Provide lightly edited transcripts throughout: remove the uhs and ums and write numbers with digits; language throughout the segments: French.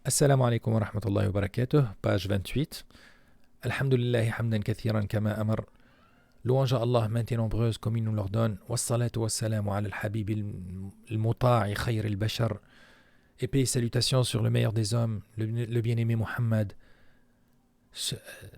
Assalamu alaikum wa rahmatullahi wa barakatuh, page 28. Alhamdulillahi hamdan kathiran kama amar. Louange à Allah, maintes et nombreuses comme il nous l'ordonne. Wassalatu wassalamu ala al-habib al-muta'i khayr al-bashar. Et paix et salutations sur le meilleur des hommes, le bien-aimé Muhammad.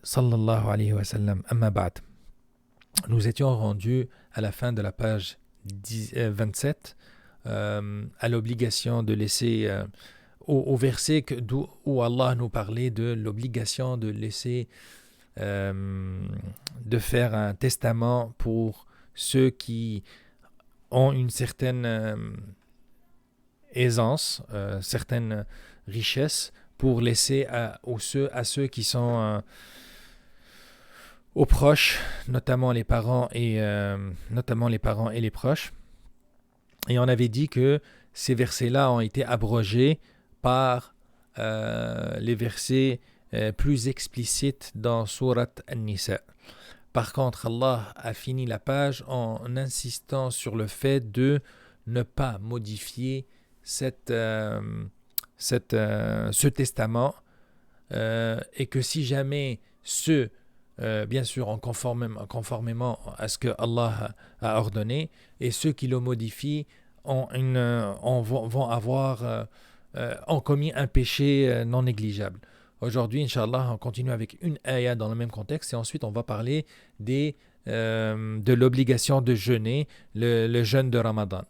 Sallallahu alayhi wa sallam. Amma ba'd. Nous étions rendus à la fin de la page 27 à l'obligation de laisser... au verset où Allah nous parlait de l'obligation de laisser, de faire un testament pour ceux qui ont une certaine aisance, certaine richesse, pour laisser à ceux qui sont aux proches, notamment les parents et les proches. Et on avait dit que ces versets-là ont été abrogés par les versets plus explicites dans Surat An-Nisa. Par contre, Allah a fini la page en insistant sur le fait de ne pas modifier ce testament et que si jamais bien sûr conformément à ce que Allah a ordonné, et ceux qui le modifient vont avoir... ont commis un péché non négligeable. Aujourd'hui, Inch'Allah, on continue avec une ayah dans le même contexte et ensuite on va parler de l'obligation de jeûner, le jeûne de Ramadan.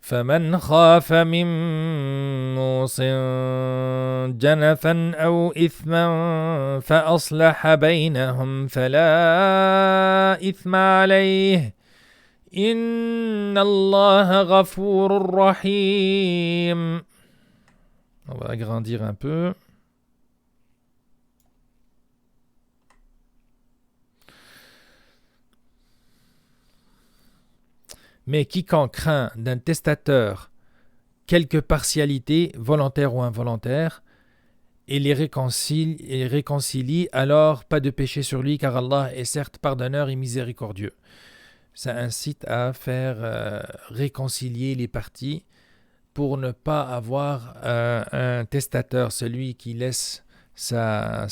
فمن خاف من موص جنفا أو إثما فأصلح بينهم فلا إثم عليه إن الله غفور رحيم. On va agrandir un peu. Mais quiconque craint d'un testateur quelque partialité, volontaire ou involontaire, et les réconcilie, alors pas de péché sur lui, car Allah est certes pardonneur et miséricordieux. Ça incite à faire réconcilier les parties pour ne pas avoir un testateur, celui qui laisse son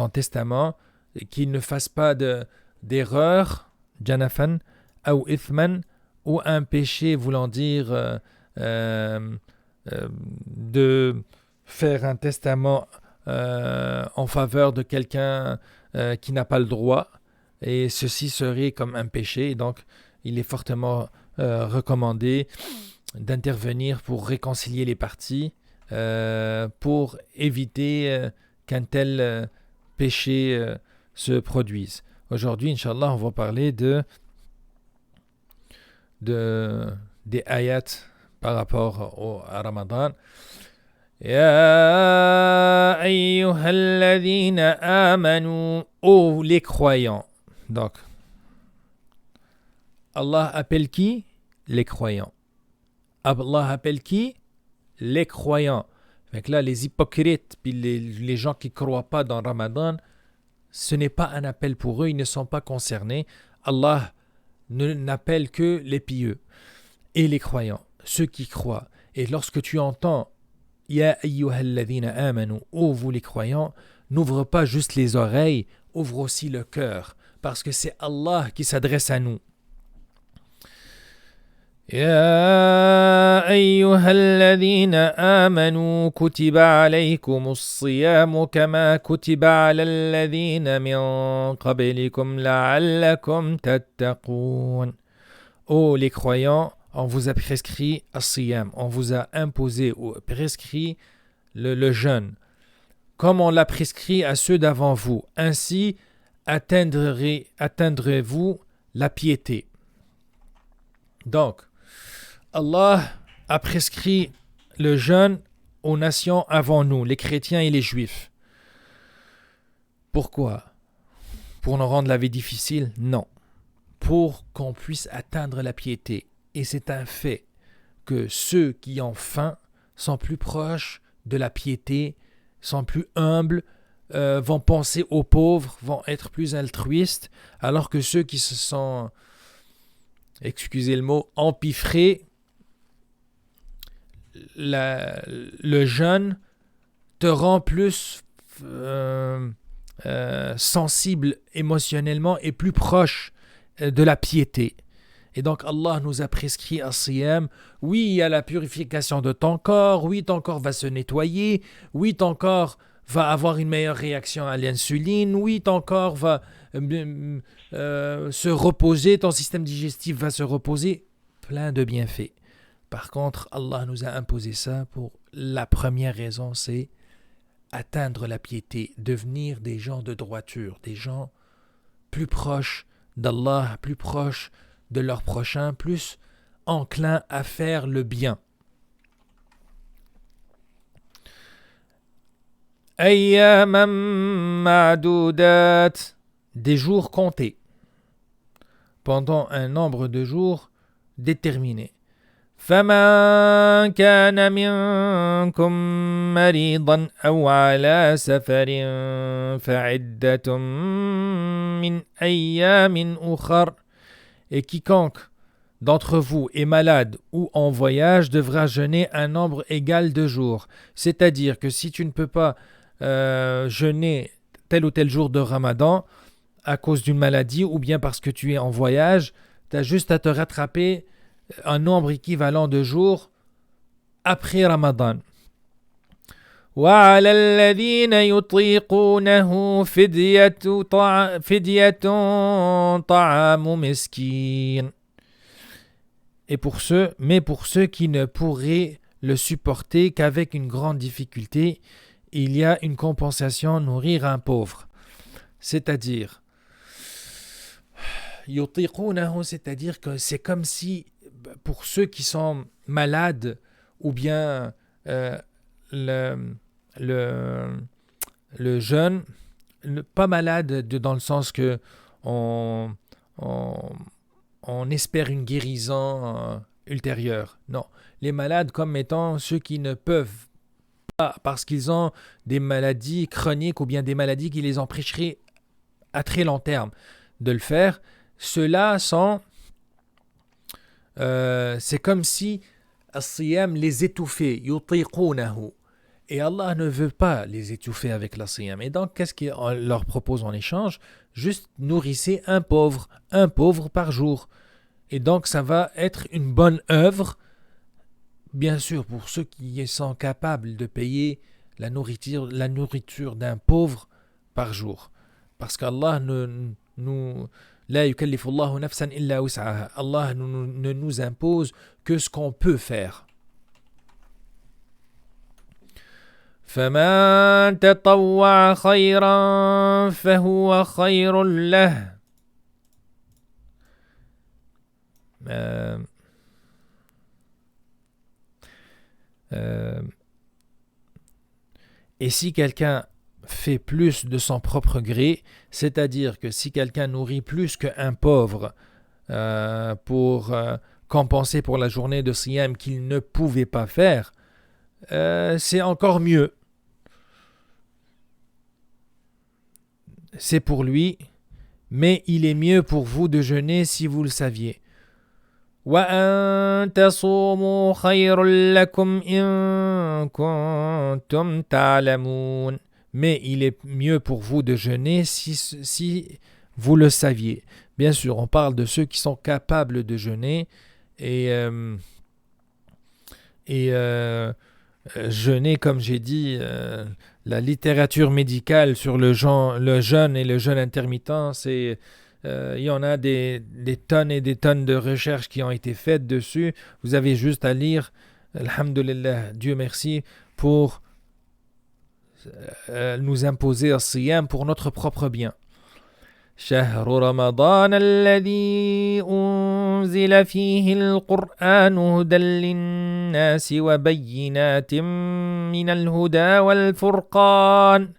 testament, qu'il ne fasse pas d'erreur, janafan, ou ithman, ou un péché voulant dire de faire un testament en faveur de quelqu'un qui n'a pas le droit, et ceci serait comme un péché. Donc il est fortement recommandé d'intervenir pour réconcilier les parties, pour éviter qu'un tel péché se produise. Aujourd'hui, Inch'Allah, on va parler des ayats par rapport à Ramadan. Ya ayyuhalladhina amanu, ô les croyants. Donc, Allah appelle qui? Les croyants. Allah appelle qui? Les croyants. Donc là, les hypocrites, puis les gens qui ne croient pas dans Ramadan, ce n'est pas un appel pour eux, ils ne sont pas concernés. Allah n'appelle que les pieux et les croyants, ceux qui croient. Et lorsque tu entends Ya ayyuhalladhina amanu, ô vous les croyants, n'ouvre pas juste les oreilles, ouvre aussi le cœur, parce que c'est Allah qui s'adresse à nous. يا أيها الذين آمنوا كتب عليكم الصيام كما كتب على الذين من قبلكم لعلكم تتقون. Ô les croyants, on vous a prescrit as-siyam, on vous a imposé ou prescrit le jeûne, comme on l'a prescrit à ceux d'avant vous. Ainsi atteindrez-vous la piété. Donc, Allah a prescrit le jeûne aux nations avant nous, les chrétiens et les juifs. Pourquoi? Pour nous rendre la vie difficile? Non. Pour qu'on puisse atteindre la piété. Et c'est un fait que ceux qui ont faim sont plus proches de la piété, sont plus humbles, vont penser aux pauvres, vont être plus altruistes, alors que ceux qui se sont excusez le mot, empiffrer, le jeûne te rend plus sensible émotionnellement et plus proche de la piété. Et donc Allah nous a prescrit as-siyam. Oui, il y a la purification de ton corps, oui, ton corps va se nettoyer, oui, ton corps va avoir une meilleure réaction à l'insuline, oui, ton corps va se reposer, ton système digestif va se reposer, plein de bienfaits. Par contre, Allah nous a imposé ça pour la première raison, c'est atteindre la piété, devenir des gens de droiture, des gens plus proches d'Allah, plus proches de leur prochain, plus enclins à faire le bien. Ayyaman ma'dudat, des jours comptés, pendant un nombre de jours déterminé. فمن كان منكم مريضا أو على سفر فعدة من أيام أخر. Et quiconque d'entre vous est malade ou en voyage devra jeûner un nombre égal de jours. C'est-à-dire que si tu ne peux pas jeûner tel ou tel jour de Ramadan à cause d'une maladie ou bien parce que tu es en voyage, tu as juste à te rattraper un nombre équivalent de jours après Ramadan. وعلى الذين يطيقونه فدية طعام مسكين. Et pour ceux qui ne pourraient le supporter qu'avec une grande difficulté, il y a une compensation, nourrir un pauvre. C'est-à-dire, يطيقونه, c'est-à-dire que c'est comme si pour ceux qui sont malades ou bien le jeûne, pas malade dans le sens que on espère une guérison ultérieure. Non, les malades comme étant ceux qui ne peuvent pas parce qu'ils ont des maladies chroniques ou bien des maladies qui les empêcheraient à très long terme de le faire. Ceux-là sont c'est comme si as-siyam les étouffait, yutiqunahu. Et Allah ne veut pas les étouffer avec l'as-siyam. Et donc, qu'est-ce qu'il leur propose en échange? Juste nourrissez un pauvre par jour. Et donc, ça va être une bonne œuvre, bien sûr, pour ceux qui sont capables de payer la nourriture d'un pauvre par jour. Parce qu'Allah لا يكلف الله نفسا إلا وسعها. Allah ne nous impose que ce qu'on peut faire. فمن تطوع خيرا فهو خير له. Et si quelqu'un fait plus de son propre gré, c'est-à-dire que si quelqu'un nourrit plus qu'un pauvre pour compenser pour la journée de siyam qu'il ne pouvait pas faire, c'est encore mieux. C'est pour lui, mais il est mieux pour vous de jeûner si vous le saviez. وَأَن تَصُومُوا خَيْرٌ لَكُمْ إِن كُنتُمْ تَعْلَمُونَ. Mais il est mieux pour vous de jeûner si vous le saviez. Bien sûr, on parle de ceux qui sont capables de jeûner et jeûner, comme j'ai dit, la littérature médicale sur le jeûne et le jeûne intermittent, il y en a des tonnes et des tonnes de recherches qui ont été faites dessus. Vous avez juste à lire, alhamdulillah, Dieu merci, pour nous imposer as-siyam pour notre propre bien. شهر رمضان الذي أنزل فيه القرآن هدى للناس وبينات من الهدى والفرقان.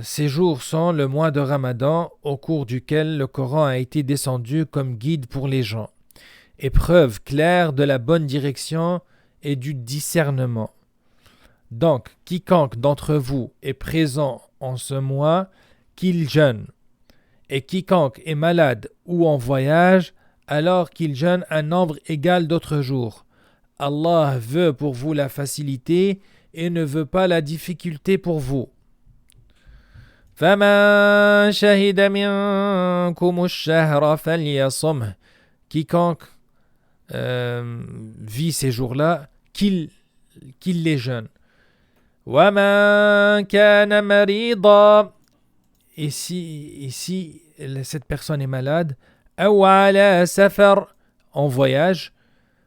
Ces jours sont le mois de Ramadan au cours duquel le Coran a été descendu comme guide pour les gens, épreuve claire de la bonne direction et du discernement. Donc, quiconque d'entre vous est présent en ce mois, qu'il jeûne. Et quiconque est malade ou en voyage, alors qu'il jeûne un nombre égal d'autres jours. Allah veut pour vous la facilité et ne veut pas la difficulté pour vous. فَمَنْ شَهِدَ مِنْكُمُ الشَّهْرَ فَلْيَصُمْهُ. Quiconque vit ces jours-là, qu'il les jeûne. وَمَنْ كَانَ مَرِيضًا. Et si cette personne est malade, أَوْ عَلَى سَفَرٍ, en voyage,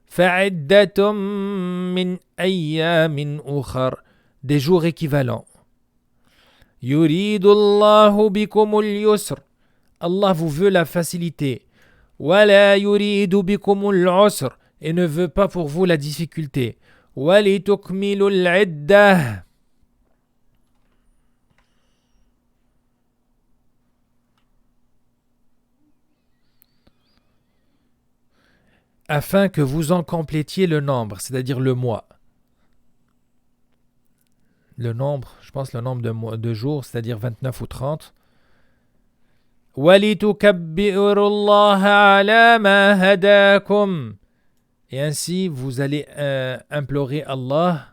فَعِدَّةٌ مِّنْ أَيَّامٍ أُخَرٍ, des jours équivalents. يُرِيدُ اللَّهُ بِكُمُ الْيُسْرَ. Allah vous veut la facilité. وَلَا يُرِيدُ بِكُمُ الْعُسْرَ, et ne veut pas pour vous la difficulté. وَلِتُكْمِلُوا الْعِدَّةَ. Afin que vous en complétiez le nombre, c'est-à-dire le mois. Le nombre, je pense le nombre de jours, c'est-à-dire 29 ou 30. وَلِتُكَبِّرُوا اللَّهَ عَلَى مَا هَدَاكُمْ. Et ainsi, vous allez implorer Allah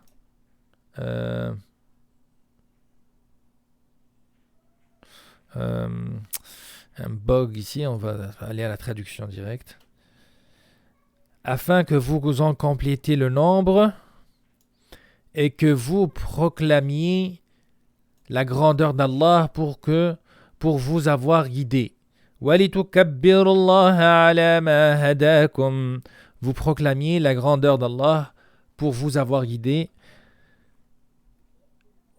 un bug ici, on va aller à la traduction directe. Afin que vous en complétiez le nombre et que vous proclamiez la grandeur d'Allah pour vous avoir guidé. وَلِتُكَبِّرُوا اللَّهَ عَلَى مَا هَدَاكُمْ. Vous proclamiez la grandeur d'Allah pour vous avoir guidé.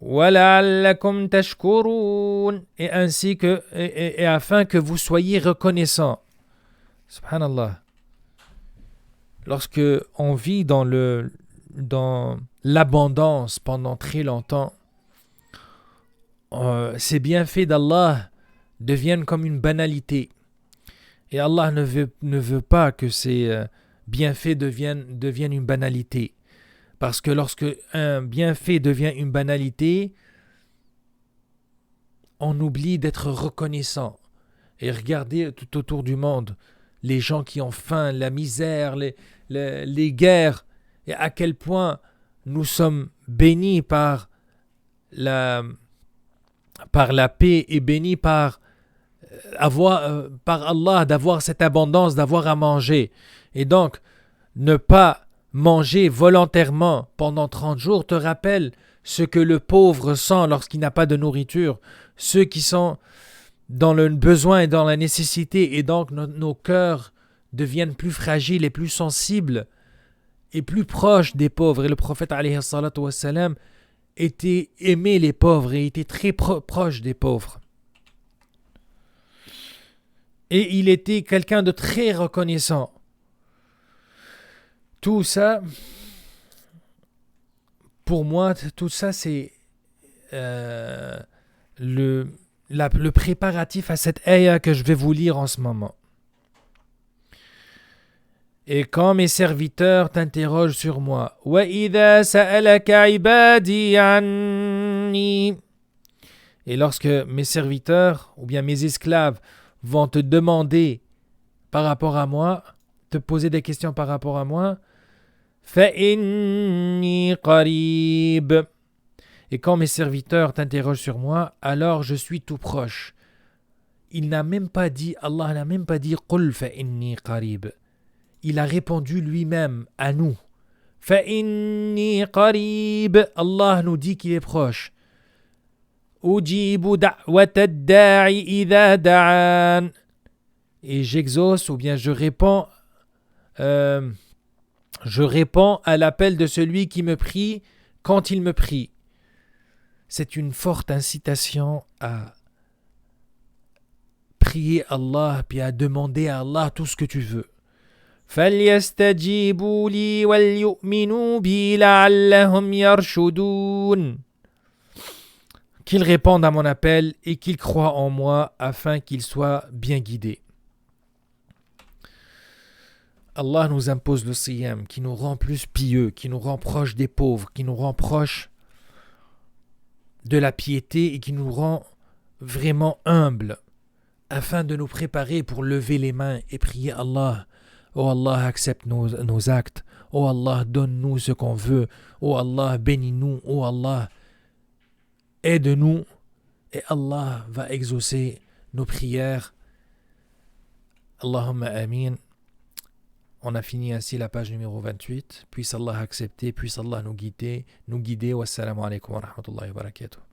وَلَعَلَّكُمْ تَشْكُرُونَ. Et ainsi que et afin que vous soyez reconnaissants. Subhanallah. Lorsque on vit dans l'abondance pendant très longtemps, ces bienfaits d'Allah deviennent comme une banalité. Et Allah ne veut pas que ces bienfaits deviennent une banalité. Parce que lorsque un bienfait devient une banalité, on oublie d'être reconnaissant. Et regardez tout autour du monde, les gens qui ont faim, la misère, les guerres, et à quel point nous sommes bénis par la paix et bénis par Allah d'avoir cette abondance, d'avoir à manger. Et donc, ne pas manger volontairement pendant 30 jours te rappelle ce que le pauvre sent lorsqu'il n'a pas de nourriture, ceux qui sont dans le besoin et dans la nécessité, et donc nos cœurs deviennent plus fragiles et plus sensibles et plus proches des pauvres. Et le prophète alayhi salatu wassalam aimait les pauvres et était très proche des pauvres. Et il était quelqu'un de très reconnaissant. Tout ça, pour moi, tout ça, c'est le préparatif à cette ayah que je vais vous lire en ce moment. Et quand mes serviteurs t'interrogent sur moi, وَإِذَا سَأَلَكَ عِبَادِي عَنِّي. Et lorsque mes serviteurs, ou bien mes esclaves, vont te demander par rapport à moi, te poser des questions par rapport à moi, فَإِنِّي قَرِيبٌ. Et quand mes serviteurs t'interrogent sur moi, alors je suis tout proche. Allah n'a même pas dit قُلْ فَإِنِّي قَرِيبٌ. Il a répondu lui-même à nous. فَإِنِّي قَرِيبٌ. Allah nous dit qu'il est proche. أُجِيبُ دَعْوَةَ الدَّاعِ إِذَا دَعَانِ. Et j'exauce, ou bien je réponds à l'appel de celui qui me prie quand il me prie. C'est une forte incitation à prier Allah puis à demander à Allah tout ce que tu veux. فَلْيَسْتَجِيبُوا لِي وَلْيُؤْمِنُوا بِي لَعَلَّهُمْ يَرْشُدُونَ. Qu'ils répondent à mon appel et qu'ils croient en moi afin qu'ils soient bien guidés. Allah nous impose le siyam qui nous rend plus pieux, qui nous rend proches des pauvres, qui nous rend proches de la piété et qui nous rend vraiment humbles. afin de nous préparer pour lever les mains et prier Allah. Oh Allah, accepte nos actes. Oh Allah, donne-nous ce qu'on veut. Oh Allah, bénis-nous. Oh Allah, aide-nous. Et Allah va exaucer nos prières. Allahumma amin. On a fini ainsi la page numéro 28. Puisse Allah accepter, puisse Allah nous guider. Wassalamu alaikum wa rahmatullahi wa barakatuh.